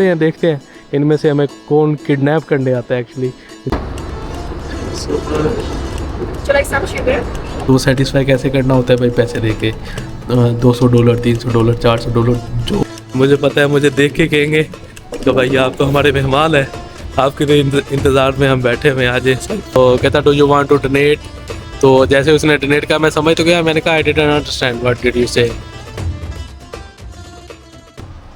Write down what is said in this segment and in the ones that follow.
हैं, देखते हैं इनमें से हमें कौन किडनैप करने आता है एक्चुअली। तो सेटिस्फाई कैसे करना होता है भाई पैसे दे के, $200, $300, $400 जो मुझे पता है, मुझे देख के कहेंगे तो भाई आप तो हमारे मेहमान हैं, आपके तो इंतज़ार में हम बैठे हुए हैं आज। तो कहता do you want to donate, तो जैसे उसने डोनेट का मैं समझ तो गया, मैंने कहा I didn't understand what did you से।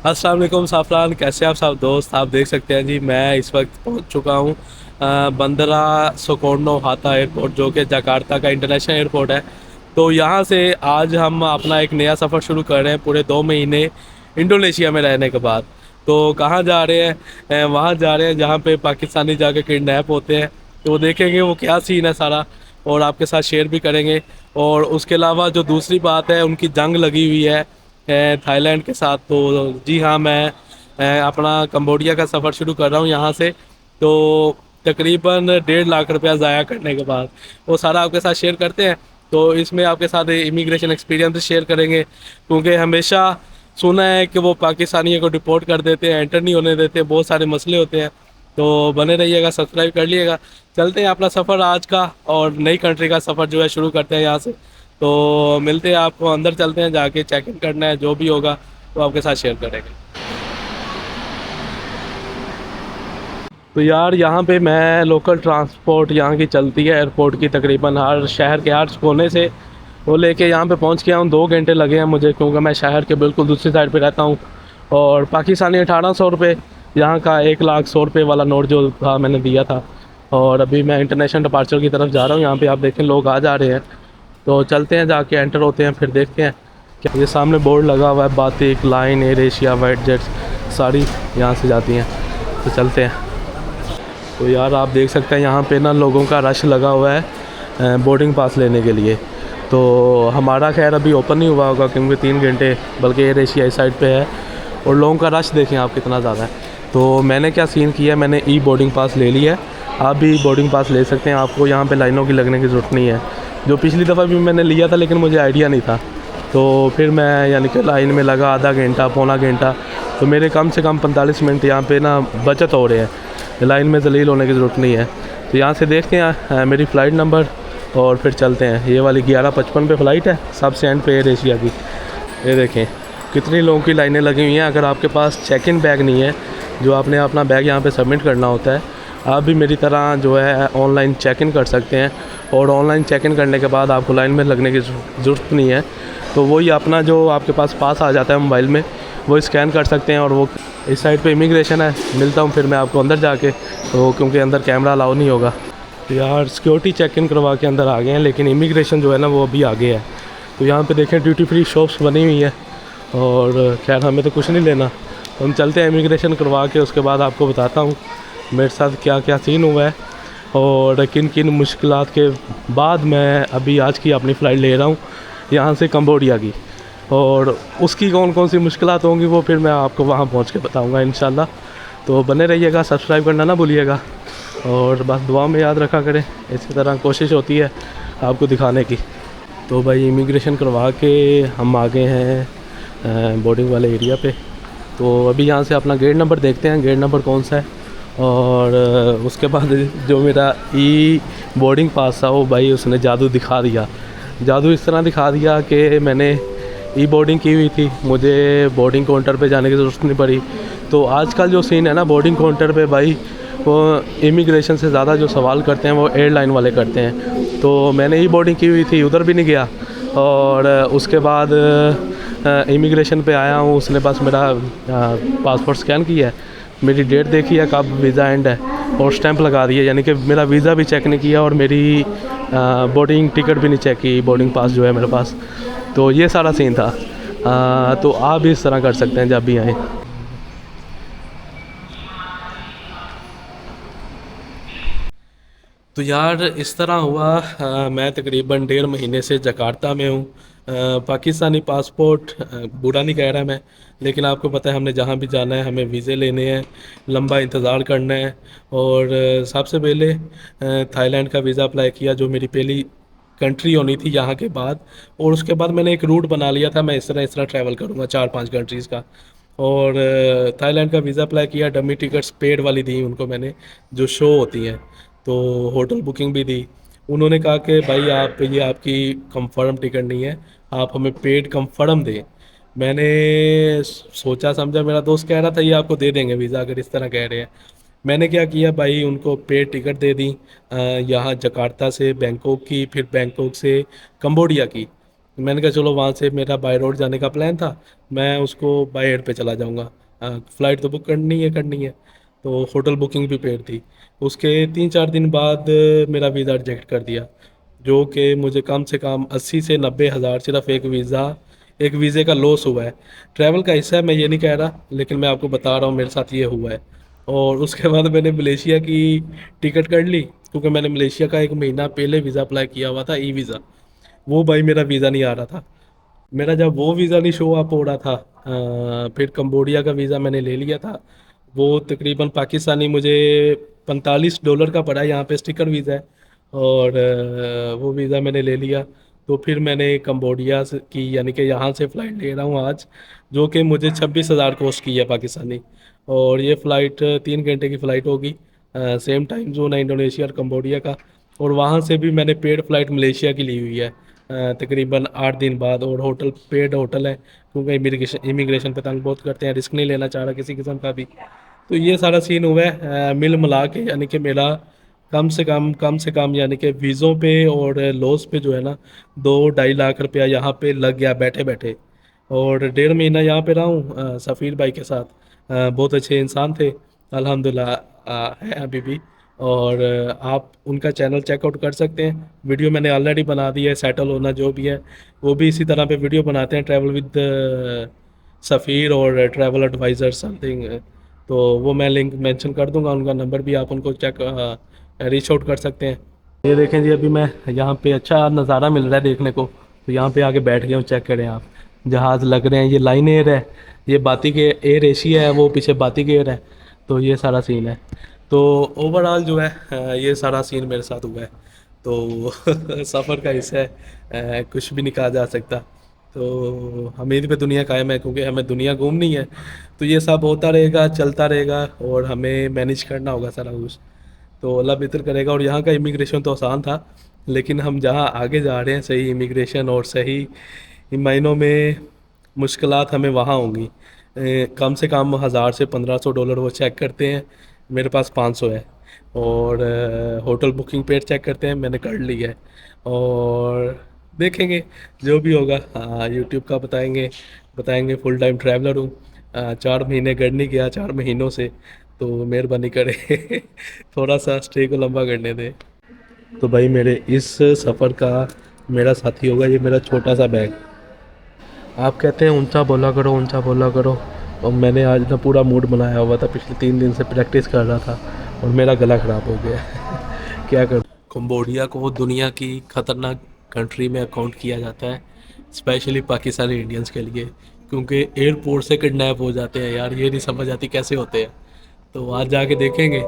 अस्सलाम वालेकुम साफरान, कैसे आप सब दोस्त। आप देख सकते हैं जी मैं इस वक्त पहुंच चुका हूं बंदरा सोकोर्नो हाता एयरपोर्ट, जो कि जकार्ता का इंटरनेशनल एयरपोर्ट है। तो यहां से आज हम अपना एक नया सफ़र शुरू कर रहे हैं पूरे 2 महीने इंडोनेशिया में रहने के बाद। तो कहाँ जा रहे हैं, वहाँ जा रहे हैं जहाँ पे पाकिस्तानी जाके किडनैप होते हैं। तो देखेंगे वो क्या सीन है सारा, और आपके साथ शेयर भी करेंगे। और उसके अलावा जो दूसरी बात है, उनकी जंग लगी हुई है थाईलैंड के साथ। तो जी हाँ, मैं अपना कंबोडिया का सफ़र शुरू कर रहा हूँ यहाँ से। तो तकरीबन 1.5 लाख रुपया ज़ाया करने के बाद वो सारा आपके साथ शेयर करते हैं। तो इसमें आपके साथ इमिग्रेशन एक्सपीरियंस शेयर करेंगे, क्योंकि हमेशा सुना है कि वो पाकिस्तानियों को डिपोर्ट कर देते हैं, एंटर नहीं होने देते, बहुत सारे मसले होते हैं। तो बने रहिएगा, सब्सक्राइब कर लिएगा। चलते हैं अपना सफ़र आज का, और नई कंट्री का सफ़र जो है शुरू करते हैं यहाँ से। तो मिलते हैं आपको, अंदर चलते हैं, जाके चेक इन करना है, जो भी होगा वो आपके साथ शेयर करेंगे। तो यार यहाँ पे मैं लोकल ट्रांसपोर्ट यहाँ की चलती है एयरपोर्ट की, तकरीबन हर शहर के हर कोने से वो लेके यहाँ पे पहुँच गया हूँ। 2 घंटे लगे हैं मुझे, क्योंकि मैं शहर के बिल्कुल दूसरी साइड पे रहता हूँ। और पाकिस्तानी 1800 रुपये, यहाँ का 1,100 रुपये वाला नोट जो था मैंने दिया था। और अभी मैं इंटरनेशनल डिपार्चर की तरफ जा रहा हूँ। यहाँ पे आप देखें लोग आ जा रहे हैं। तो चलते हैं, जाके एंटर होते हैं, फिर देखते हैं क्या। ये सामने बोर्ड लगा हुआ है, Batik, Lion, Air Asia, white jets सारी यहाँ से जाती हैं। तो चलते हैं। तो यार आप देख सकते हैं यहाँ पे ना लोगों का रश लगा हुआ है बोर्डिंग पास लेने के लिए। तो हमारा खैर अभी ओपन नहीं हुआ होगा, क्योंकि 3 घंटे बल्कि एयर एशिया इस साइड पे है। और लोगों का रश देखें आप कितना ज़्यादा है। तो मैंने क्या सीन किया, मैंने ई बोर्डिंग पास ले लिया है। आप भी बोर्डिंग पास ले सकते हैं, आपको यहाँ पे लाइनों की लगने की ज़रूरत नहीं है। जो पिछली दफ़ा भी मैंने लिया था, लेकिन मुझे आइडिया नहीं था। तो फिर मैं यानी कि लाइन में लगा आधा घंटा पौना घंटा, तो मेरे कम से कम 45 मिनट यहाँ पे ना बचत हो रहे हैं। लाइन में जलील होने की ज़रूरत नहीं है। तो यहाँ से देखते हैं मेरी फ़्लाइट नंबर, और फिर चलते हैं। ये वाली 11:55 पे फ़्लाइट है, सबसे एंड पे एयर एशिया की। ये देखें कितनी लोगों की लाइनें लगी हुई हैं। अगर आपके पास चेक इन बैग नहीं है, जो आपने अपना बैग यहाँ पे सबमिट करना होता है, आप भी मेरी तरह जो है ऑनलाइन चेक इन कर सकते हैं। और ऑनलाइन चेक इन करने के बाद आपको लाइन में लगने की ज़रूरत नहीं है। तो वही अपना जो आपके पास पास आ जाता है मोबाइल में, वो स्कैन कर सकते हैं। और वो इस साइड पे इमिग्रेशन है, मिलता हूँ फिर मैं आपको अंदर जाके, तो क्योंकि अंदर कैमरा अलाउ नहीं होगा। तो यार सिक्योरिटी चेक इन करवा के अंदर आ गए हैं, लेकिन इमिग्रेशन जो है ना वो अभी आगे है। तो यहाँ पे देखें ड्यूटी फ्री शॉप्स बनी हुई है, और खैर हमें तो कुछ नहीं लेना। तो हम चलते हैं इमिग्रेशन करवा के, उसके बाद आपको बताता हूँ मेरे साथ क्या क्या सीन हुआ है, और किन किन मुश्किलात के बाद मैं अभी आज की अपनी फ़्लाइट ले रहा हूँ यहाँ से कंबोडिया की। और उसकी कौन कौन सी मुश्किलात होंगी वो फिर मैं आपको वहाँ पहुँच के बताऊँगा इंशाल्लाह। तो बने रहिएगा, सब्सक्राइब करना ना भूलिएगा, और बस दुआ में याद रखा करें। इसी तरह कोशिश होती है आपको दिखाने की। तो भाई इमिग्रेशन करवा के हम आ गए हैं बोर्डिंग वाले एरिया पे। तो अभी यहाँ से अपना गेट नंबर देखते हैं, गेट नंबर कौन सा है। और उसके बाद जो मेरा ई बोर्डिंग पास था, वो भाई उसने जादू दिखा दिया। जादू इस तरह दिखा दिया कि मैंने ई बोर्डिंग की हुई थी, मुझे बोर्डिंग काउंटर पे जाने की ज़रूरत नहीं पड़ी। तो आजकल जो सीन है ना बोर्डिंग काउंटर पे, भाई वो इमिग्रेशन से ज़्यादा जो सवाल करते हैं वो एयरलाइन वाले करते हैं। तो मैंने ई बोर्डिंग की हुई थी, उधर भी नहीं गया। और उसके बाद इमिग्रेशन पे आया हूँ, उसने बस मेरा पासपोर्ट स्कैन किया है, मेरी डेट देखी है कब वीज़ा एंड है, और स्टैंप लगा दी है। यानी कि मेरा वीज़ा भी चेक नहीं किया, और मेरी बोर्डिंग टिकट भी नहीं चेक की, बोर्डिंग पास जो है मेरे पास। तो ये सारा सीन था। तो आप भी इस तरह कर सकते हैं जब भी आएँ। तो यार इस तरह हुआ, मैं तकरीबन 1.5 महीने से जकार्ता में हूँ। पाकिस्तानी पासपोर्ट बुरा नहीं कह रहा मैं, लेकिन आपको पता है हमने जहाँ भी जाना है हमें वीज़े लेने हैं, लंबा इंतज़ार करना है। और सबसे पहले थाईलैंड का वीज़ा अप्लाई किया, जो मेरी पहली कंट्री होनी थी यहाँ के बाद। और उसके बाद मैंने एक रूट बना लिया था, मैं इस तरह ट्रैवल करूँगा 4-5 कंट्रीज़ का। और थाईलैंड का वीज़ा अप्लाई किया, डमी टिकट्स पेड वाली दी उनको मैंने, जो शो होती हैं। तो होटल बुकिंग भी दी। उन्होंने कहा कि भाई आप, ये आपकी कंफर्म टिकट नहीं है, आप हमें पेड कंफर्म दें। मैंने सोचा समझा, मेरा दोस्त कह रहा था ये आपको दे देंगे वीज़ा अगर इस तरह कह रहे हैं। मैंने क्या किया भाई, उनको पेड टिकट दे दी, यहाँ जकार्ता से बैंकॉक की, फिर बैंकॉक से कंबोडिया की। मैंने कहा चलो, वहाँ से मेरा बाय रोड जाने का प्लान था, मैं उसको बाय एयर पे चला जाऊँगा। फ़्लाइट तो बुक करनी है, तो होटल बुकिंग भी पेड थी। उसके 3-4 दिन बाद मेरा वीज़ा रिजेक्ट कर दिया, जो कि मुझे कम से कम 80 से 90 हज़ार सिर्फ एक वीज़े का लॉस हुआ है। ट्रैवल का हिस्सा है, मैं ये नहीं कह रहा, लेकिन मैं आपको बता रहा हूँ मेरे साथ ये हुआ है। और उसके बाद मैंने मलेशिया की टिकट कर ली, क्योंकि मैंने मलेशिया का 1 महीना पहले वीज़ा अप्लाई किया हुआ था, ई वीज़ा। वो भाई मेरा वीज़ा नहीं आ रहा था। मेरा जब वो वीज़ा नहीं शो अप हो रहा था, फिर कंबोडिया का वीज़ा मैंने ले लिया था। वो तकरीबन पाकिस्तानी मुझे $45 का पड़ा, यहाँ पे स्टिकर वीज़ा है। और वो वीज़ा मैंने ले लिया। तो फिर मैंने कंबोडिया की, यानी कि यहाँ से फ़्लाइट ले रहा हूँ आज, जो कि मुझे 26,000 कॉस्ट की है पाकिस्तानी। और ये फ़्लाइट 3 घंटे की फ़्लाइट होगी, सेम टाइम जोन है इंडोनेशिया और कंबोडिया का। और वहाँ से भी मैंने पेड फ़्लाइट मलेशिया की ली हुई है, तकरीबन 8 दिन बाद। और होटल पेड होटल है, क्योंकि इमिग्रेशन पे तंग बहुत करते हैं, रिस्क नहीं लेना चाह रहा किसी किस्म का भी। तो ये सारा सीन हुआ है, मिल मिला के, यानी कि मेरा कम से कम यानी कि वीज़ों पे और लॉस पे जो है ना, 2-2.5 लाख रुपया यहाँ पे लग गया बैठे बैठे। और 1.5 महीना यहाँ पे रहा हूँ सफ़ीर भाई के साथ। बहुत अच्छे इंसान थे, अल्हम्दुलिल्लाह हैं अभी भी। और आप उनका चैनल चेकआउट कर सकते हैं, वीडियो मैंने ऑलरेडी बना दी है। सेटल होना जो भी है, वो भी इसी तरह पे वीडियो बनाते हैं, ट्रैवल विद सफ़ीर और ट्रैवल एडवाइज़र समथिंग। तो वो मैं लिंक मेंशन कर दूंगा, उनका नंबर भी, आप उनको चेक रीच आउट कर सकते हैं। ये देखें जी, अभी मैं यहाँ पे अच्छा नज़ारा मिल रहा है देखने को, तो यहाँ पे आके बैठ गया हूँ। चेक करें आप, जहाज़ लग रहे हैं, ये लाइन एयर है, ये बातिक एयर एशिया है, वो पीछे बातिक एयर है। तो ये सारा सीन है। तो ओवरऑल जो है ये सारा सीन मेरे साथ हुआ है। तो सफ़र का हिस्सा है, कुछ भी नहीं कहा जा सकता। तो उम्मीद पे दुनिया कायम है, क्योंकि हमें दुनिया घूमनी है। तो ये सब होता रहेगा, चलता रहेगा, और हमें मैनेज करना होगा सारा कुछ। तो अल्लाह बेहतर करेगा। और यहाँ का इमिग्रेशन तो आसान था, लेकिन हम जहाँ आगे जा रहे हैं सही इमिग्रेशन और सही इन मायनों में मुश्किलात हमें वहाँ होंगी। कम से कम 1,000 से 1,500 डॉलर वो चेक करते हैं, मेरे पास 500 है। और होटल बुकिंग पेड चेक करते हैं, मैंने कर ली है। और देखेंगे जो भी होगा, हाँ यूट्यूब का बताएंगे बताएंगे। फुल टाइम ट्रैवलर हूँ, 4 महीने घर नहीं गया 4 महीनों से। तो मेहरबानी करें थोड़ा सा स्टे को लंबा करने दें। तो भाई मेरे इस सफ़र का मेरा साथी होगा ये मेरा छोटा सा बैग। आप कहते हैं ऊंचा बोला करो, ऊंचा बोला करो। और मैंने आज ना पूरा मूड बनाया हुआ था, पिछले 3 दिन से प्रैक्टिस कर रहा था, और मेरा गला ख़राब हो गया क्या कर। कंबोडिया को दुनिया की ख़तरनाक कंट्री में अकाउंट किया जाता है, स्पेशली पाकिस्तानी इंडियंस के लिए, क्योंकि एयरपोर्ट से किडनैप हो जाते हैं यार, ये नहीं समझ आती कैसे होते हैं। तो वहाँ जाके देखेंगे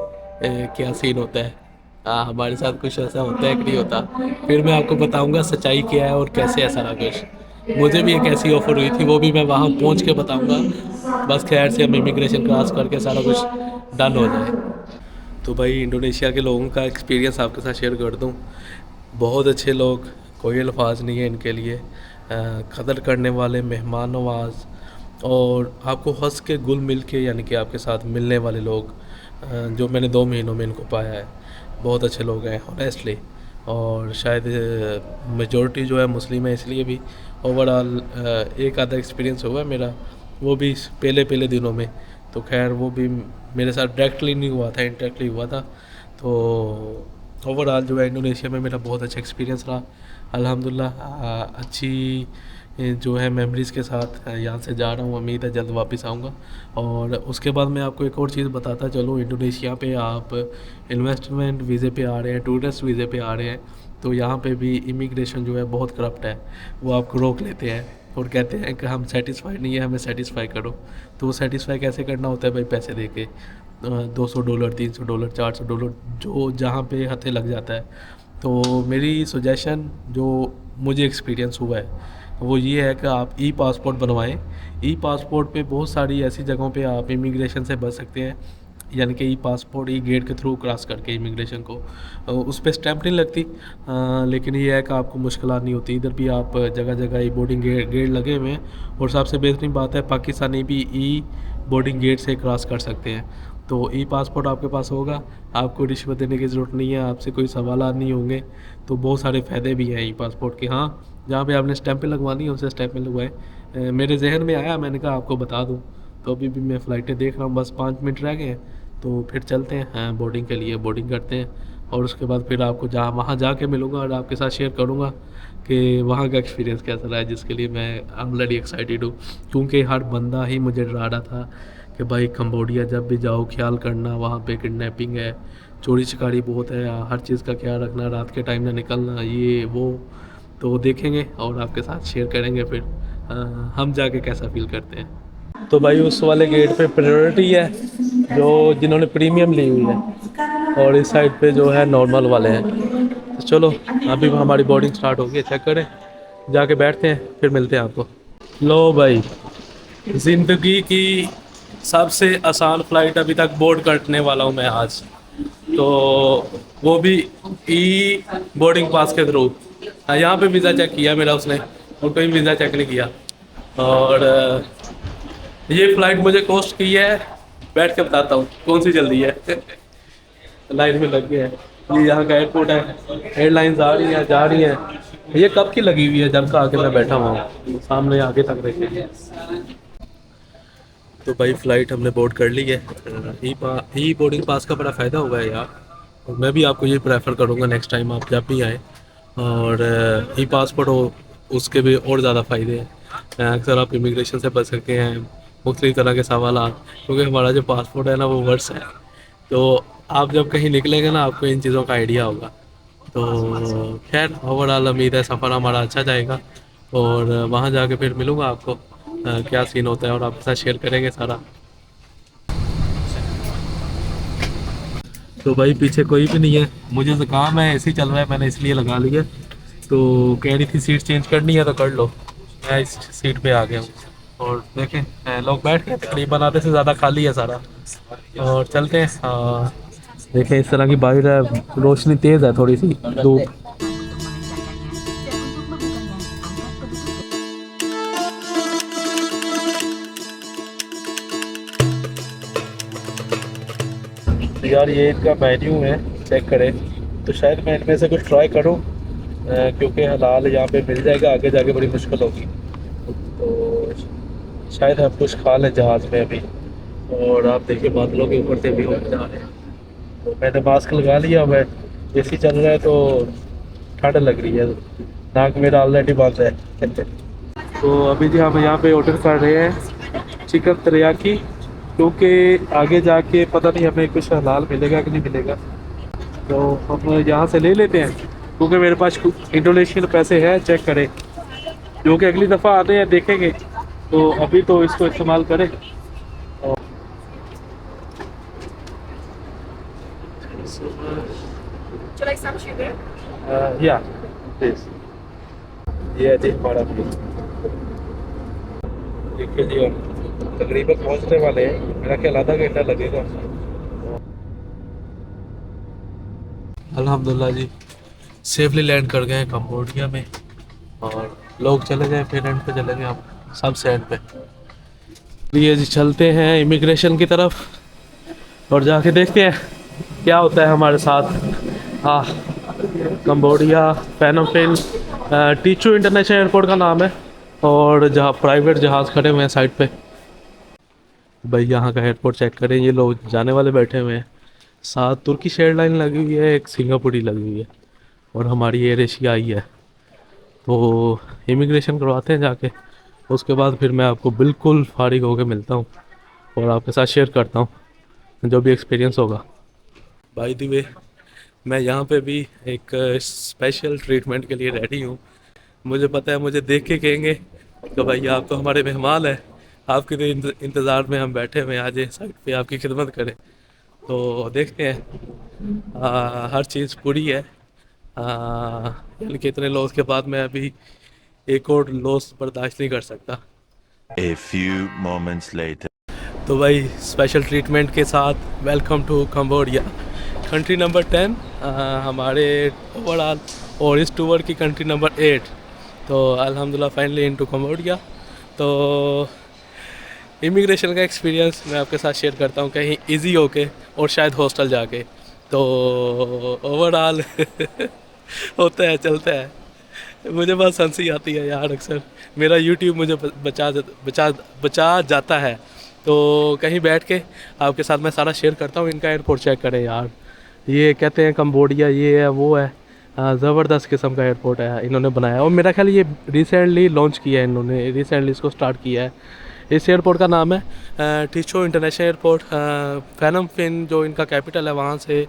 क्या सीन होता है। हाँ, हमारे साथ कुछ ऐसा होता है कि नहीं होता, फिर मैं आपको बताऊंगा सच्चाई क्या है और कैसे है सारा कुछ। मुझे भी एक ऐसी ऑफ़र हुई थी, वो भी मैं वहाँ पहुँच के बताऊंगा। बस खैर से हम इमिग्रेशन क्रॉस करके सारा कुछ डन हो जाए। तो भाई इंडोनेशिया के लोगों का एक्सपीरियंस आपके साथ शेयर कर दूं। बहुत अच्छे लोग, कोई अल्फाज नहीं है इनके लिए। कदर करने वाले, मेहमान नवाज, और आपको हंस के घुल मिल के, यानी कि आपके साथ मिलने वाले लोग, जो मैंने 2 महीनों में इनको पाया है, बहुत अच्छे लोग हैं ऑनेस्टली। और शायद मेजॉरिटी जो है मुस्लिम है, इसलिए भी ओवरऑल एक आधा एक्सपीरियंस हुआ है मेरा, वो भी पहले पहले दिनों में। तो खैर वो भी मेरे साथ डायरेक्टली नहीं हुआ था, इनडायरेक्टली हुआ था। तो ओवरऑल जो है इंडोनेशिया में मेरा बहुत अच्छा एक्सपीरियंस रहा, अल्हम्दुलिल्लाह। अच्छी जो है मेमोरीज़ के साथ यहाँ से जा रहा हूँ, उम्मीद है जल्द वापस आऊँगा। और उसके बाद मैं आपको एक और चीज़ बताता चलूँ, इंडोनेशिया पे आप इन्वेस्टमेंट वीज़े पे आ रहे हैं, टूरिस्ट वीज़े पे आ रहे हैं, तो यहाँ पे भी इमिग्रेशन जो है बहुत करप्ट है। वो आपको रोक लेते हैं और कहते हैं कि हम सेटिस्फाइड नहीं है, हमें सेटिस्फाई करो। तो वो सेटिस्फाई कैसे करना होता है भाई, पैसे दे के $200, $300, $400, जो जहाँ पे हथे लग जाता है। तो मेरी सजेशन जो मुझे एक्सपीरियंस हुआ है वो ये है कि आप ई पासपोर्ट बनवाएं। ई पासपोर्ट पे बहुत सारी ऐसी जगहों पे आप इमिग्रेशन से बच सकते हैं, यानी कि ई पासपोर्ट ई गेट के थ्रू क्रॉस करके इमिग्रेशन को उस पर स्टैंप नहीं लगती। लेकिन ये है कि आपको मुश्किलात नहीं होती। इधर भी आप जगह जगह ई बोर्डिंग गेट लगे हुए हैं, और सबसे बेहतरीन बात है पाकिस्तानी भी ई बोर्डिंग गेट से क्रॉस कर सकते हैं। तो ई पासपोर्ट आपके पास होगा, आपको रिश्वत देने की ज़रूरत नहीं है, आपसे कोई सवालात नहीं होंगे। तो बहुत सारे फ़ायदे भी हैं ई पासपोर्ट के। हाँ, जहाँ पे आपने स्टैंपें लगवानी है उनसे स्टैंपें लगवाएं। मेरे जहन में आया, मैंने कहा आपको बता दूँ। तो अभी भी मैं फ़्लाइटें देख रहा हूँ, बस 5 मिनट रह गए हैं, तो फिर चलते हैं। हाँ, बोर्डिंग के लिए बोर्डिंग करते हैं, और उसके बाद फिर आपको जहाँ वहाँ जाके मिलूँगा और आपके साथ शेयर करूँगा कि वहाँ का एक्सपीरियंस कैसा रहा है, जिसके लिए मैं ऑलरेडी एक्साइटेड हूँ। क्योंकि हर बंदा ही मुझे डरा रहा था कि भाई कंबोडिया जब भी जाओ ख्याल करना, वहाँ पे किडनैपिंग है, चोरी चकारी बहुत है, हर चीज़ का ख्याल रखना, रात के टाइम ना निकलना, ये वो। तो देखेंगे और आपके साथ शेयर करेंगे फिर हम जाके कैसा फील करते हैं। तो भाई उस वाले गेट पे प्रायोरिटी है जो जिन्होंने प्रीमियम ली हुई है, और इस साइड पे जो है नॉर्मल वाले हैं। तो चलो अभी हमारी बोर्डिंग स्टार्ट होगी, चेक करें, जाके बैठते हैं, फिर मिलते हैं आपको। लो भाई, ज़िंदगी की सबसे आसान फ़्लाइट अभी तक बोर्ड करने वाला हूँ मैं आज। तो वो भी ई बोर्डिंग पास के थ्रू। यहाँ पे वीज़ा चेक किया मेरा उसने, और कोई वीज़ा चेक नहीं किया। और ये फ़्लाइट मुझे कॉस्ट की है, बैठ के बताता हूँ कौन सी जल्दी है। लाइन में लग गए हैं, ये यहाँ का एयरपोर्ट है, एयरलाइंस आ रही हैं जा रही हैं। ये कब की लगी हुई है, जब का आके मैं बैठा हुआ हूँ, सामने आगे तक देखे। तो भाई फ़्लाइट हमने बोर्ड कर ली है। ई बोर्डिंग पास का बड़ा फ़ायदा हुआ है यार, और मैं भी आपको ये प्रेफर करूँगा नेक्स्ट टाइम आप जब भी आएँ। और ई पासपोर्ट हो उसके भी और ज़्यादा फ़ायदे हैं। अक्सर आप इमिग्रेशन से बच सकते हैं, मुख्तलिफ़ तरह के सवालात, क्योंकि हमारा जो पासपोर्ट है ना वो वर्स है। तो आप जब कहीं निकलेंगे ना आपको इन चीज़ों का आइडिया होगा। तो खैर ओवरऑल उम्मीद है सफ़र हमारा अच्छा जाएगा, और वहाँ जाके फिर मिलूँगा आपको क्या सीन होता है, और आपके साथ शेयर करेंगे सारा। तो भाई पीछे कोई भी नहीं है, मुझे तो काम है, ऐसे ही चल रहा है, मैंने इसलिए लगा लिया। तो कह रही थी सीट चेंज करनी है तो कर लो, मैं इस सीट पे आ गया हूँ। और देखें लोग बैठ गए, तकरीबन आधे से ज़्यादा खाली है सारा। और चलते हैं। देखें इस तरह की बाहर है, रोशनी तेज़ है थोड़ी सी, धूप। यार ये इनका मेन्यू है, चेक करें। तो शायद मैं इनमें से कुछ ट्राई करूँ, क्योंकि हलाल यहाँ पे मिल जाएगा, आगे जाके बड़ी मुश्किल होगी। तो शायद हम कुछ खा लें जहाज़ में अभी। और आप देखिए बादलों के ऊपर से भी होकर जा रहे हैं। तो मैंने मास्क लगा लिया, मैं एसी चल रहा है तो ठंड लग रही है, नाक मेरा ऑलरेडी बंद है। तो अभी जी हम यहाँ पे ऑर्डर कर रहे हैं चिकन तेरियाकी, क्योंकि आगे जाके पता नहीं हमें कुछ हलाल मिलेगा कि नहीं मिलेगा। तो हम यहाँ से ले लेते हैं, क्योंकि मेरे पास इंडोनेशियन पैसे हैं, चेक करें, जो कि अगली दफ़ा आते हैं देखेंगे। तो अभी तो इसको इस्तेमाल करें। Would you like some sugar? या प्लीज, ये है जी हमारा बिल। देखिए जी हम तकरीबन पहुँचने वाले हैं, मेरा ख्याल आधा घंटा लगेगा। अल्हम्दुलिल्लाह जी सेफली लैंड कर गए हैं कंबोडिया में, और लोग चले गए, फिर एंड पे चले गए हम सब सैंड पे। ये जी चलते हैं इमिग्रेशन की तरफ, और जाके देखते हैं क्या होता है हमारे साथ। हाँ, Cambodia Phnom pen टीचू international airport का नाम है, और जहाँ प्राइवेट जहाज़ खड़े हुए हैं साइड पे। भाई यहाँ का एयरपोर्ट चेक करें, ये लोग जाने वाले बैठे हुए हैं, साथ तुर्किश एयरलाइन लगी हुई है, एक सिंगापुरी लगी हुई है, और हमारी एयर एशिया आई है। तो इमिग्रेशन करवाते हैं जाके, उसके बाद फिर मैं आपको बिल्कुल फारिग होकर मिलता हूँ, और आपके साथ शेयर करता हूँ जो भी एक्सपीरियंस होगा। बाय द वे मैं यहाँ पे भी एक स्पेशल ट्रीटमेंट के लिए रेडी हूँ। मुझे पता है मुझे देख के कहेंगे कि भाई आप तो हमारे मेहमान हैं, आपके तो इंतज़ार में हम बैठे हुए हैं, आ जाए साइड पे आपकी खिदमत करें। तो देखते हैं, हर चीज़ पूरी है। यानी कि इतने लोग के बाद मैं अभी एक और लॉस बर्दाश्त नहीं कर सकता। A few moments later. तो भाई स्पेशल ट्रीटमेंट के साथ welcome to Cambodia, country number 10 हमारे ओवरऑल, और इस टूर की कंट्री नंबर 8। तो अल्हम्दुलिल्लाह फाइनली इनटू कंबोडिया। तो इमिग्रेशन का एक्सपीरियंस मैं आपके साथ शेयर करता हूँ, कहीं इजी होके और शायद हॉस्टल जाके। तो ओवरऑल होता है, चलता है। मुझे बस हंसी आती है यार, अक्सर मेरा यूट्यूब मुझे बचा जाता है। तो कहीं बैठ के आपके साथ मैं सारा शेयर करता हूँ। इनका एयरपोर्ट चेक करें यार, ये कहते हैं कंबोडिया, ये है वो है, ज़बरदस्त किस्म का एयरपोर्ट है इन्होंने बनाया। और मेरा ख्याल ये रिसेंटली लॉन्च किया है इन्होंने, रिसेंटली इसको स्टार्ट किया है। इस एयरपोर्ट का नाम है टीचो इंटरनेशनल एयरपोर्ट। फैनम फिन जो इनका कैपिटल है वहाँ से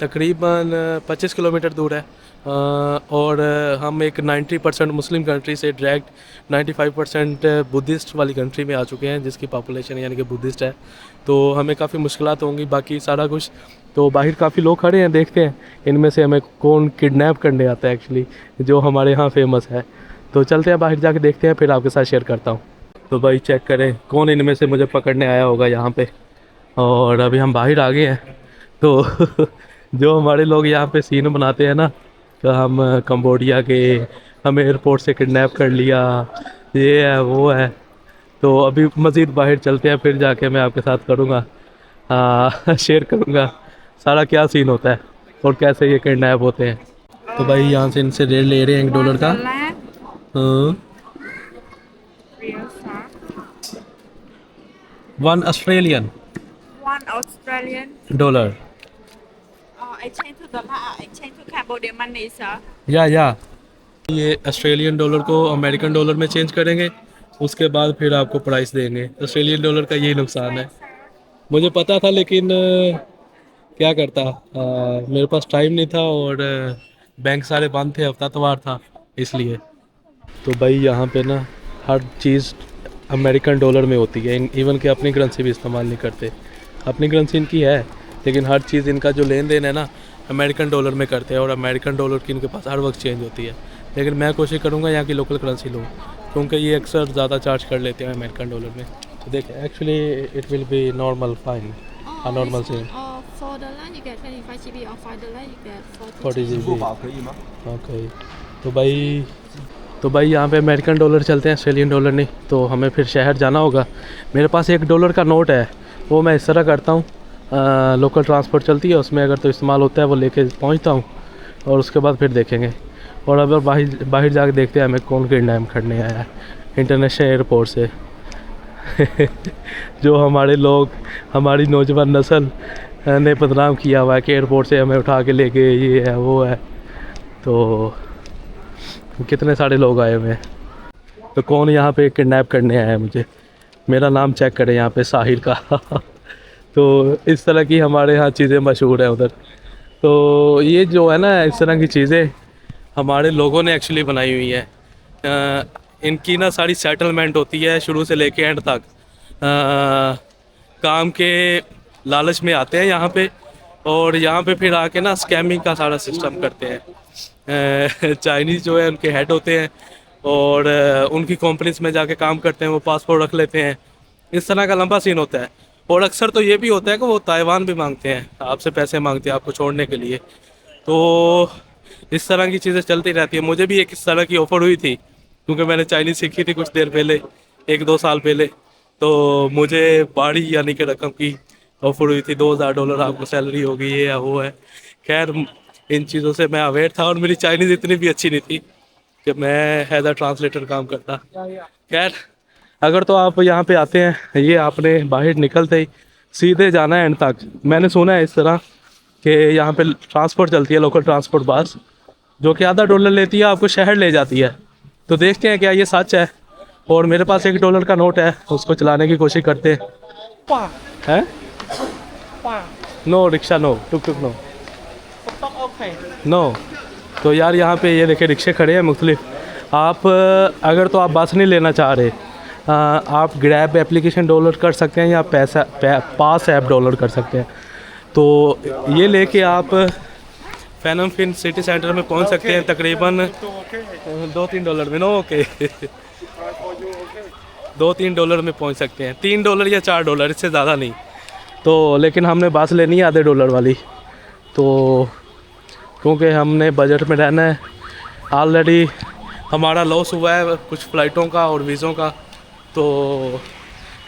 तकरीबन 25 किलोमीटर दूर है। और हम एक 90% मुस्लिम कंट्री से डायरेक्ट 95% बुद्धिस्ट वाली कंट्री में आ चुके हैं, जिसकी पॉपुलेशन यानी कि बुद्धिस्ट है। तो हमें काफ़ी मुश्किलात होंगी, बाकी सारा कुछ। तो बाहर काफ़ी लोग खड़े हैं, देखते हैं इनमें से हमें कौन किडनैप करने आता है एक्चुअली, जो हमारे यहाँ फेमस है। तो चलते हैं बाहर जाके देखते हैं, फिर आपके साथ शेयर करता हूँ। तो भाई चेक करें कौन इनमें से मुझे पकड़ने आया होगा यहाँ पे। और अभी हम बाहर आ गए हैं। तो जो हमारे लोग यहाँ पे सीन बनाते हैं ना, तो हम कंबोडिया के, हमें एयरपोर्ट से किडनैप कर लिया, ये है वो है। तो अभी मज़ीद बाहर चलते हैं, फिर जाके मैं आपके साथ करूँगा, शेयर करूँगा सारा क्या सीन होता है और कैसे ये किडनैप होते हैं। तो भाई यहाँ से इनसे रेट ले रहे हैं $1 का। हाँ, 1 Australian dollar. Exchange to dollar, exchange to Cambodian money, sir. या ये ऑस्ट्रेलियन डॉलर को अमेरिकन डॉलर में चेंज करेंगे, उसके बाद फिर आपको प्राइस देंगे। ऑस्ट्रेलियन डॉलर का यही नुकसान है, मुझे पता था लेकिन क्या करता, मेरे पास टाइम नहीं था और बैंक सारे बंद थे, हफ्ता तवार था इसलिए। तो भाई यहाँ पे ना हर चीज़ अमेरिकन डॉलर में होती है, इवन कि अपनी करेंसी भी इस्तेमाल नहीं करते। अपनी करेंसी इनकी है, लेकिन हर चीज़ इनका जो लेन देन है ना अमेरिकन डॉलर में करते हैं, और अमेरिकन डॉलर की इनके पास हर वक्त चेंज होती है। लेकिन मैं कोशिश करूँगा यहाँ की लोकल करेंसी लूँ, क्योंकि ये अक्सर ज़्यादा चार्ज कर लेते हैं अमेरिकन डॉलर में। तो देखिए actually it will be normal fine, a normal SIM. $4 you get 25 GB, or $5 you get 40 GB. GB। Okay. तो भाई यहाँ पे अमेरिकन डॉलर चलते हैं, ऑस्ट्रेलियन डॉलर नहीं। तो हमें फिर शहर जाना होगा। मेरे पास $1 का नोट है, वो मैं इस तरह करता हूँ, लोकल ट्रांसपोर्ट चलती है उसमें अगर तो इस्तेमाल होता है वो लेके पहुँचता हूँ, और उसके बाद फिर देखेंगे। और अब बाहर जाके देखते हैं हमें कौन किडनैप करने आया है इंटरनेशनल एयरपोर्ट से। जो हमारे लोग, हमारी नौजवान नस्ल ने बदनाम किया हुआ है कि एयरपोर्ट से हमें उठा के ले गए, ये है वो है। तो कितने सारे लोग आए हुए हैं। तो कौन यहाँ पे किडनैप करने आया है मुझे, मेरा नाम चेक करें यहाँ पे साहिर का। तो इस तरह की हमारे यहाँ चीज़ें मशहूर हैं उधर। तो ये जो है ना इस तरह की चीज़ें हमारे लोगों ने एक्चुअली बनाई हुई हैं। इनकी ना सारी सेटलमेंट होती है शुरू से लेके एंड तक। काम के लालच में आते हैं यहाँ पे, और यहाँ पे फिर आके ना स्कैमिंग का सारा सिस्टम करते हैं। चाइनीज़ जो है उनके हेड होते हैं, और उनकी कंपनीज में जाके काम करते हैं, वो पासपोर्ट रख लेते हैं। इस तरह का लंबा सीन होता है। और अक्सर तो ये भी होता है कि वो ताइवान भी मांगते हैं, आपसे पैसे मांगते हैं आपको छोड़ने के लिए। तो इस तरह की चीज़ें चलती रहती है। मुझे भी एक इस तरह की ऑफ़र हुई थी, क्योंकि मैंने चाइनीज़ सीखी थी कुछ देर पहले, 1-2 साल पहले। तो मुझे बड़ी यानी कि रकम की ऑफ़र हुई थी, $2000 आपको सैलरी होगी, ये है वो है। खैर इन चीज़ों से मैं अवेयर था, और मेरी चाइनीज़ इतनी भी अच्छी नहीं थी कि मैं एज अ ट्रांसलेटर काम करता। खैर अगर तो आप यहाँ पे आते हैं, ये आपने बाहर निकलते ही सीधे जाना है एंड तक। मैंने सुना है इस तरह कि यहाँ पे ट्रांसपोर्ट चलती है, लोकल ट्रांसपोर्ट बस, जो कि $0.5 लेती है, आपको शहर ले जाती है। तो देखते हैं क्या ये सच है। और मेरे पास $1 का नोट है, उसको चलाने की कोशिश करते हैं। नो रिक्शा, नो टुक टुक, नो नो। तो यार यहाँ पे ये देखे रिक्शे खड़े हैं मुख्तलिफ। आप अगर तो आप बस नहीं लेना चाह रहे, आप ग्रैब एप्लीकेशन डाउनलोड कर सकते हैं, या पास ऐप डाउनलोड कर सकते हैं। तो ये लेके आप फैनम फिन सिटी सेंटर में पहुंच सकते हैं तकरीबन $2-3 में। नो ओके $2-3 में पहुंच सकते हैं, $3 या $4, इससे ज़्यादा नहीं। तो लेकिन हमने बस लेनी है आधे डॉलर वाली, तो क्योंकि हमने बजट में रहना है। ऑलरेडी हमारा लॉस हुआ है कुछ फ़्लाइटों का और वीज़ों का, तो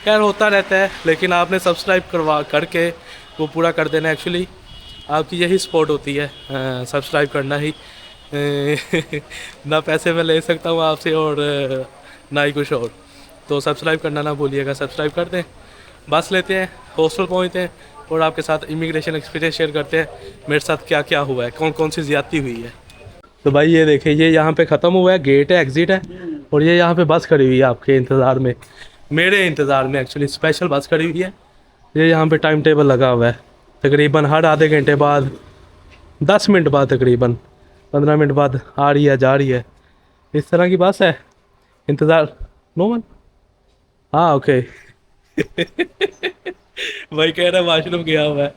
खैर होता रहता है। लेकिन आपने सब्सक्राइब करके वो पूरा कर देना। एक्चुअली आपकी यही सपोर्ट होती है, सब्सक्राइब करना ही। ना पैसे मैं ले सकता हूँ आपसे और ना ही कुछ और, तो सब्सक्राइब करना ना भूलिएगा। सब्सक्राइब कर दें। बस लेते हैं, हॉस्टल पहुँचते हैं और आपके साथ इमिग्रेशन एक्सपीरियंस शेयर करते हैं, मेरे साथ क्या क्या हुआ है, कौन कौन सी ज़्यादती हुई है। तो भाई ये देखिए, ये यहाँ पे ख़त्म हुआ है, गेट है, एग्ज़िट है, और ये यहाँ पे बस खड़ी हुई है आपके इंतज़ार में, मेरे इंतज़ार में। एक्चुअली स्पेशल बस खड़ी हुई है। ये यहाँ पे टाइम टेबल लगा हुआ है, तकरीबन हर आधे घंटे बाद, 10 मिनट बाद, तकरीबन 15 मिनट बाद आ रही है, जा रही है। इस तरह की बस है। इंतज़ार नो वन, हाँ ओके। भाई कह रहा है वाशरूम गया हुआ है,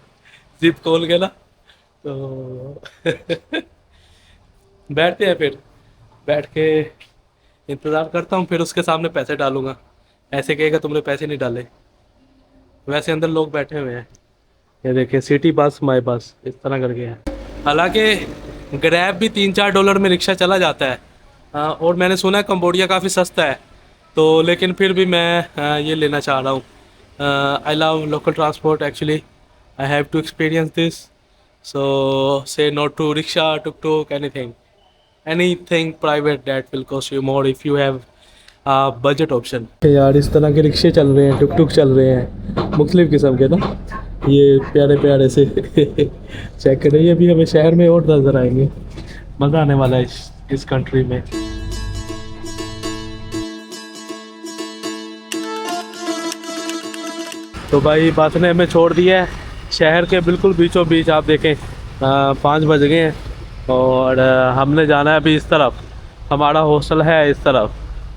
जिप खोल के ना, तो बैठते हैं। फिर बैठ के इंतज़ार करता हूँ, फिर उसके सामने पैसे डालूँगा। ऐसे कहेगा तुमने पैसे नहीं डाले, वैसे अंदर लोग बैठे हुए हैं। ये देखिए, सिटी बस माई बस, इस तरह करके है। हालांकि ग्रैब भी $3-4 में रिक्शा चला जाता है। और मैंने सुना है कंबोडिया काफ़ी सस्ता है, तो लेकिन फिर भी मैं ये लेना चाह रहा हूँ। I love local transport actually, I have to experience this, so say not to rickshaw, tuk tuk, anything private that will cost you more if you have budget option. यार इस तरह के रिक्शे चल रहे हैं, टुक टुक चल रहे हैं, मुख्तलिफ किस्म के ना, ये प्यारे प्यारे से। चेक करें, ये भी हमें शहर में और नज़र आएंगे। मज़ा आने वाला है इस कंट्री में। तो भाई बस ने हमें छोड़ दिया है शहर के बिल्कुल बीचों बीच। आप देखें 5 बज गए हैं और हमने जाना है अभी इस तरफ, हमारा हॉस्टल है इस तरफ।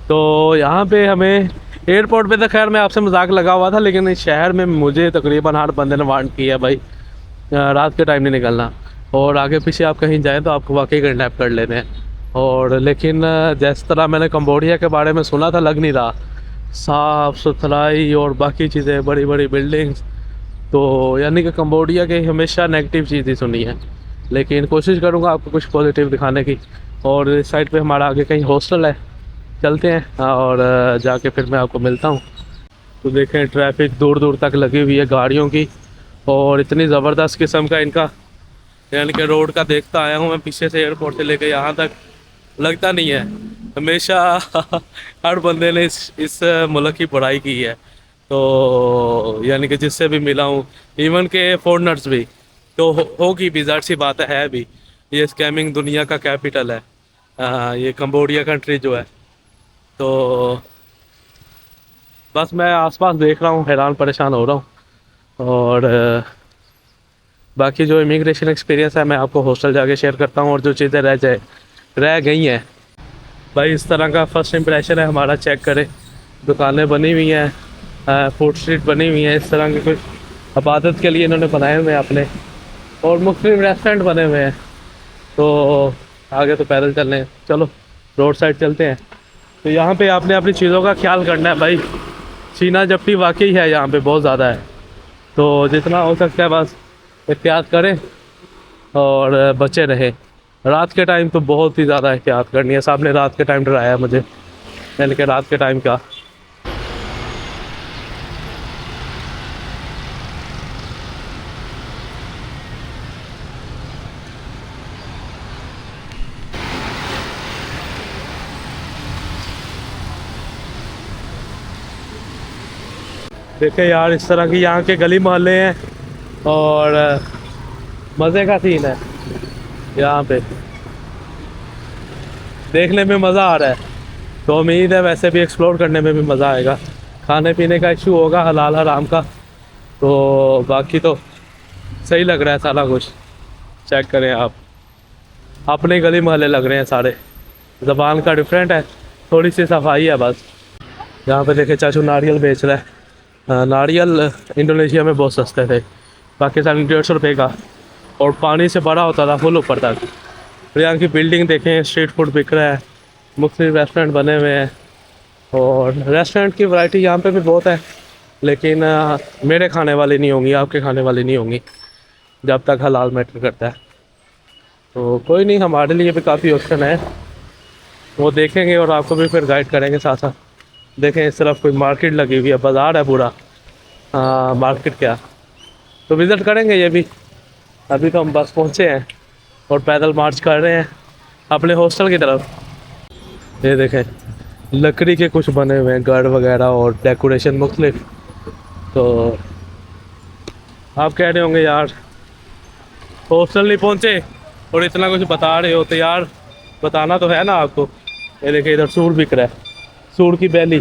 तो यहाँ पे हमें एयरपोर्ट पे तो खैर मैं आपसे मजाक लगा हुआ था, लेकिन इस शहर में मुझे तकरीबन हर बंदे ने वार्न किया भाई रात के टाइम नहीं निकलना, और आगे पीछे आप कहीं जाएँ तो आपको वाकई किडनैप कर लेते हैं। और लेकिन जिस तरह मैंने कंबोडिया के बारे में सुना था, लग नहीं रहा। साफ़ सुथराई और बाकी चीज़ें, बड़ी बड़ी बिल्डिंग्स, तो यानी कि कंबोडिया की हमेशा नेगेटिव चीज़ ही सुनी है, लेकिन कोशिश करूँगा आपको कुछ पॉजिटिव दिखाने की। और इस साइड पे हमारा आगे कहीं हॉस्टल है, चलते हैं और जाके फिर मैं आपको मिलता हूँ। तो देखें ट्रैफिक दूर दूर तक लगी हुई है गाड़ियों की, और इतनी ज़बरदस्त किस्म का इनका, यानी कि रोड का देखता आया हूँ मैं पीछे से, एयरपोर्ट से लेकर यहाँ तक लगता नहीं है। हमेशा हर बंदे ने इस मुल्क की पढ़ाई की है, तो यानी कि जिससे भी मिला हूँ, इवन के फॉरेनर्स भी, तो होगी भी, ज़ाहिर सी बात है भी। ये स्कैमिंग दुनिया का कैपिटल है, ये कंबोडिया कंट्री जो है। तो बस मैं आसपास देख रहा हूँ, हैरान परेशान हो रहा हूँ। और बाकी जो इमिग्रेशन एक्सपीरियंस है मैं आपको हॉस्टल जाके शेयर करता हूँ, और जो चीज़ें रह गई हैं भाई, इस तरह का फर्स्ट इंप्रेशन है हमारा। चेक करें, दुकानें बनी हुई हैं, फूड स्ट्रीट बनी हुई हैं, इस तरह के कुछ इबादत के लिए इन्होंने बनाए हुए हैं अपने, और मुख्तलिफ रेस्टोरेंट बने हुए हैं। तो आगे तो पैदल चलने हैं, चलो रोड साइड चलते हैं। तो यहाँ पे आपने अपनी चीज़ों का ख्याल करना है भाई, छीना झपटी वाकई है यहाँ पे बहुत ज़्यादा है, तो जितना हो सकता है बस एहतियात करें और बचे रहें। रात के टाइम तो बहुत ही ज़्यादा एहतियात करनी है, साहब ने रात के टाइम डराया मुझे, यानी कि रात के टाइम का। देखे यार, इस तरह की यहाँ के गली मोहल्ले हैं, और मज़े का सीन है यहाँ पे, देखने में मज़ा आ रहा है। तो उम्मीद है वैसे भी एक्सप्लोर करने में भी मज़ा आएगा। खाने पीने का इशू होगा हलाल हराम का, तो बाकी तो सही लग रहा है सारा कुछ। चेक करें आप, अपने गली मोहल्ले लग रहे हैं सारे, ज़बान का डिफरेंट है, थोड़ी सी सफाई है बस। यहाँ पे देखे चाचू नारियल बेच रहा है। नारियल इंडोनेशिया में बहुत सस्ते थे, पाकिस्तान में 150 रुपये का, और पानी से भरा होता था फुल ऊपर तक। और यहाँ की बिल्डिंग देखें, स्ट्रीट फूड बिक रहा है, मुख्तलिफ रेस्टोरेंट बने हुए हैं। और रेस्टोरेंट की वैरायटी यहाँ पे भी बहुत है, लेकिन मेरे खाने वाली नहीं होंगी, आपके खाने वाली नहीं होंगी, जब तक हलाल मैटर करता है। तो कोई नहीं, हमारे लिए भी काफ़ी ऑप्शन है, वो देखेंगे और आपको भी फिर गाइड करेंगे साथ साथ। देखें इस तरफ कोई मार्केट लगी हुई है, बाज़ार है पूरा। हाँ मार्केट क्या, तो विज़िट करेंगे ये भी। अभी तो हम बस पहुँचे हैं और पैदल मार्च कर रहे हैं अपने हॉस्टल की तरफ। ये देखें लकड़ी के कुछ बने हुए हैं घर वगैरह और डेकोरेशन मुख्तलिफ। तो आप कह रहे होंगे यार हॉस्टल नहीं पहुँचे और इतना कुछ बता रहे हो, तो यार बताना तो है ना आपको। ये देखिए इधर सूर बिक रहा है, सूर की बैली।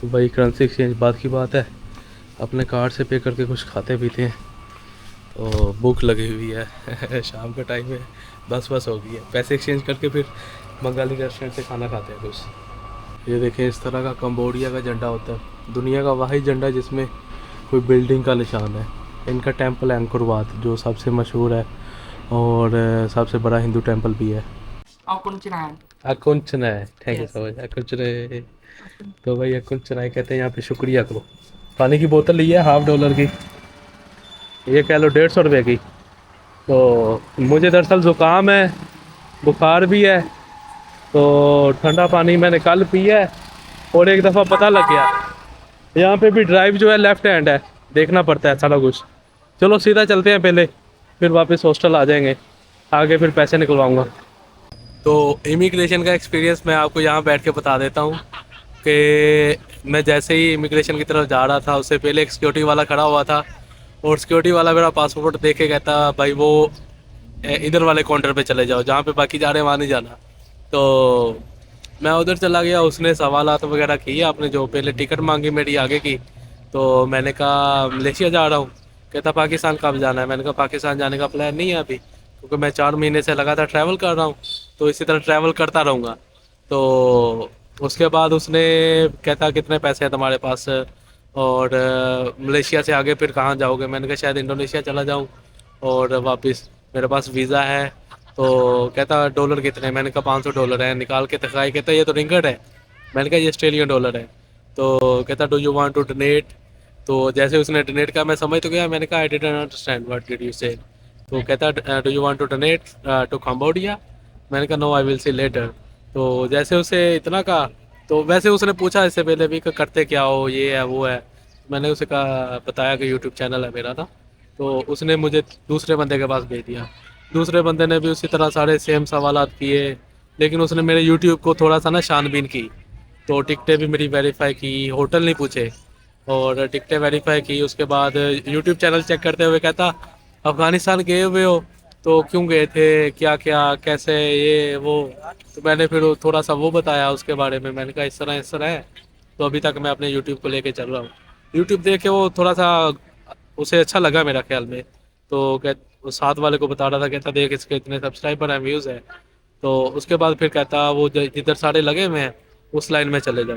तो भाई करेंसी एक्सचेंज बात की बात है, अपने कार्ड से पे करके कुछ खाते पीते हैं। तो भूख लगी हुई है शाम का टाइम है, बस हो गई है। पैसे एक्सचेंज करके फिर बंगाली रेस्टोरेंट से खाना खाते हैं कुछ। ये देखें इस तरह का कंबोडिया का झंडा होता है, दुनिया का वाहिद झंडा जिसमें कोई बिल्डिंग का निशान है। इनका टेंपल है अंकोर वाट, जो सबसे मशहूर है और सबसे बड़ा हिंदू टेंपल भी है। अकुंचनाय, थैंक यू सो मच। अकुंचनाय, तो भाई अकुंचनाय कहते हैं यहाँ पे शुक्रिया करो। पानी की बोतल ली है $1/2 की, ये कह लो 150 रुपये की। तो मुझे दरअसल ज़ुकाम है, बुखार भी है, तो ठंडा पानी मैंने कल पिया है और एक दफ़ा पता लग गया यहाँ पे भी ड्राइव जो है लेफ़्ट हैंड है, देखना पड़ता है सारा कुछ। चलो सीधा चलते हैं पहले, फिर वापस हॉस्टल आ जाएंगे, आगे फिर पैसे निकलवाऊँगा। तो इमिग्रेशन का एक्सपीरियंस मैं आपको यहाँ बैठ के बता देता हूँ कि मैं जैसे ही इमिग्रेशन की तरफ जा रहा था, उससे पहले एक सिक्योरिटी वाला खड़ा हुआ था और सिक्योरिटी वाला मेरा पासपोर्ट देख के कहता भाई वो इधर वाले काउंटर पे चले जाओ, जहाँ पे बाकी जा रहे हैं वहाँ नहीं जाना। तो मैं उधर चला गया, उसने सवालात वगैरह किए, आपने जो पहले टिकट मांगी मेरी आगे की। तो मैंने कहा मलेशिया जा रहा हूँ, कहता पाकिस्तान कब जाना है। मैंने कहा पाकिस्तान जाने का प्लान नहीं है अभी, क्योंकि मैं 4 महीने से लगातार ट्रैवल कर रहा हूँ, तो इसी तरह ट्रैवल करता रहूँगा। तो उसके बाद उसने कहता कितने पैसे हैं तुम्हारे पास और मलेशिया से आगे फिर कहाँ जाओगे। मैंने कहा शायद इंडोनेशिया चला जाऊँ और वापस मेरे पास वीज़ा है। तो कहता डॉलर कितने, मैंने कहा $500 है। निकाल के दिखाई, कहता ये तो रिंगट है। मैंने कहा ये ऑस्ट्रेलियन डॉलर है। तो कहता do you want to donate. तो जैसे उसने डोनेट का मैं समझ तो गया, मैंने कहा I didn't understand what did you say. तो कहता do you want to donate to Cambodia. मैंने कहा no I will see later. तो जैसे उसे इतना कहा, तो वैसे उसने पूछा इससे पहले भी कि करते क्या हो, ये है वो है। मैंने उसे कहा बताया कि यूट्यूब चैनल है मेरा ना। तो उसने मुझे दूसरे बंदे के पास भेज दिया। दूसरे बंदे ने भी उसी तरह सारे सेम सवालात किए, लेकिन उसने मेरे यूट्यूब को थोड़ा सा ना छानबीन की। तो टिकटें भी मेरी वेरीफाई की, होटल नहीं पूछे और टिकटें वेरीफाई की। उसके बाद यूट्यूब चैनल चेक करते हुए कहता अफ़गानिस्तान गए हुए हो, तो क्यों गए थे, क्या क्या कैसे ये वो। तो मैंने फिर थोड़ा सा वो बताया उसके बारे में। मैंने कहा इस तरह है। तो अभी तक मैं अपने यूट्यूब को लेके चल रहा हूँ। यूट्यूब देख के वो थोड़ा सा उसे अच्छा लगा मेरा ख्याल में। तो वो साथ वाले को बता रहा था, कहता देख इसके इतने सब्सक्राइबर हैं, व्यूज़ है। तो उसके बाद फिर कहता वो जिधर सारे लगे हुए हैं उस लाइन में चले जाओ।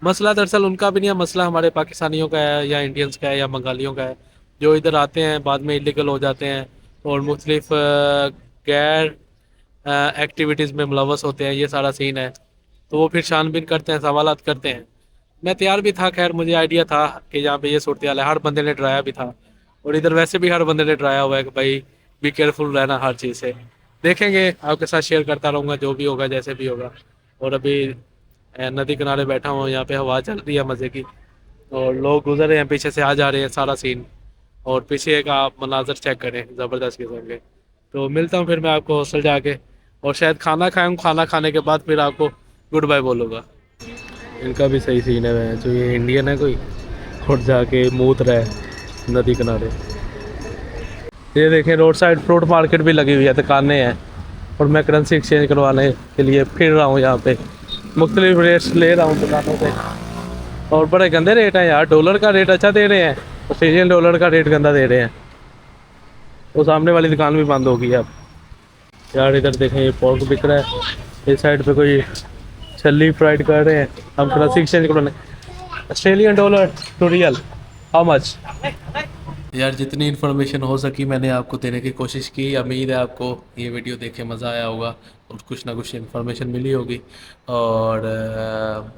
मसला दरअसल उनका भी नहीं है, मसला हमारे पाकिस्तानियों का है या इंडियंस का है या बंगालियों का है, जो इधर आते हैं बाद में इलीगल हो जाते हैं और मुख्तलिफ गैर एक्टिविटीज़ में मुलवस होते हैं। ये सारा सीन है। तो वो फिर छानबीन करते हैं, सवालात करते हैं। मैं तैयार भी था, खैर मुझे आइडिया था कि यहाँ पे ये सूरत हाल है। हर बंदे ने डराया भी था और इधर वैसे भी हर बंदे ने डराया हुआ है कि भाई बी केयरफुल रहना हर चीज़ से। देखेंगे, आपके साथ शेयर करता रहूँगा जो भी होगा जैसे भी होगा। और अभी नदी किनारे बैठा हूँ, यहाँ पे हवा चल रही है मज़े की और लोग गुजर रहे हैं, पीछे से आ जा रहे हैं, सारा सीन। और पीछे का आप मनाजर चेक करें, ज़बरदस्त किस्म के। तो मिलता हूँ फिर मैं आपको हॉस्टल जाके, और शायद खाना खाऊँ, खाना खाने के बाद फिर आपको गुड बाय बोलूँगा। इनका भी सही सीन है, जो ये इंडियन है कोई और जाके मूत रहा है नदी किनारे। ये देखें रोड साइड फ्रूट मार्केट भी लगी हुई है, दुकानें हैं और मैं करेंसी एक्सचेंज करवाने के लिए फिर रहा हूँ यहाँ पे, मुख्तलिफ रेट्स ले रहा हूँ दुकानों पे। और बड़े गंदे रेट हैं यार, डॉलर का रेट अच्छा दे रहे हैं, ऑस्ट्रेलियन डॉलर का रेट गंदा दे रहे हैं। वो सामने वाली दुकान भी बंद हो गई है अब यार। इधर देखें ये पोर्क बिक रहा है, इस साइड पे कोई छल्ली फ्राइड कर रहे हैं। हम करेंसी एक्सचेंज करवाने, Australian dollar to real how much यार जितनी इन्फॉर्मेशन हो सकी मैंने आपको देने की कोशिश की। उम्मीद है आपको ये वीडियो देख के मज़ा आया होगा और कुछ ना कुछ इन्फॉर्मेशन मिली होगी। और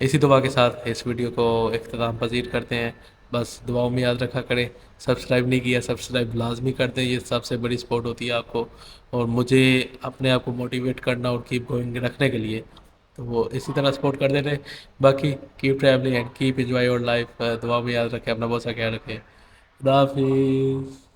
इसी दुआ के साथ इस वीडियो को इख्तिताम पजीर करते हैं। बस दुआओं में याद रखा करें। सब्सक्राइब नहीं किया, सब्सक्राइब लाजमी कर दें, ये सबसे बड़ी सपोर्ट होती है आपको और मुझे अपने आप को मोटिवेट करना और कीप गोइंग रखने के लिए। तो वो इसी तरह सपोर्ट करते रहे। बाकी keep travelling and keep enjoy your life. दुआ में याद रखें, अपना बहुत सा ख्याल रखें। खुदा हाफिज़।